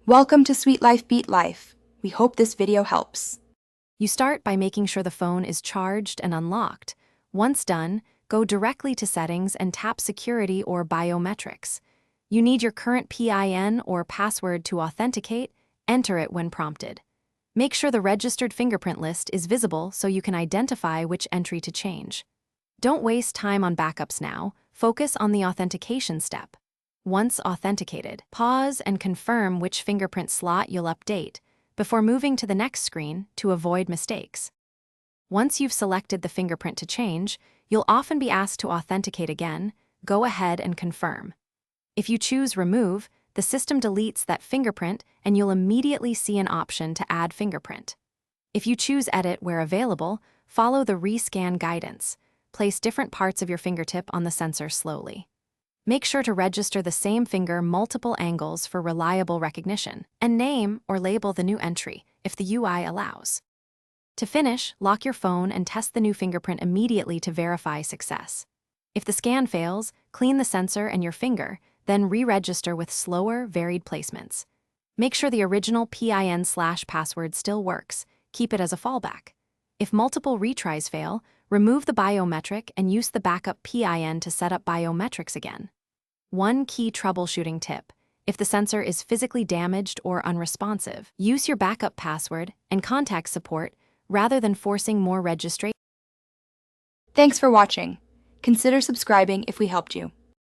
Welcome to Sweet Life Beat Life. We hope this video helps. You start by making sure the phone is charged and unlocked. Once done, go directly to Settings and tap Security or Biometrics. You need your current PIN or password to authenticate. Enter it when prompted. Make sure the registered fingerprint list is visible so you can identify which entry to change. Don't waste time on backups now. Focus on the authentication step. Once authenticated, pause and confirm which fingerprint slot you'll update before moving to the next screen to avoid mistakes. Once you've selected the fingerprint to change, you'll often be asked to authenticate again. Go ahead and confirm. If you choose Remove, the system deletes that fingerprint and you'll immediately see an option to add fingerprint. If you choose Edit where available, follow the rescan guidance. Place different parts of your fingertip on the sensor slowly. Make sure to register the same finger multiple angles for reliable recognition, and name or label the new entry if the UI allows. To finish, lock your phone and test the new fingerprint immediately to verify success. If the scan fails, clean the sensor and your finger, then re-register with slower, varied placements. Make sure the original PIN/password still works. Keep it as a fallback. If multiple retries fail, remove the biometric and use the backup PIN to set up biometrics again. One key troubleshooting tip: if the sensor is physically damaged or unresponsive, use your backup password and contact support rather than forcing more registration. Thanks for watching. Consider subscribing if we helped you.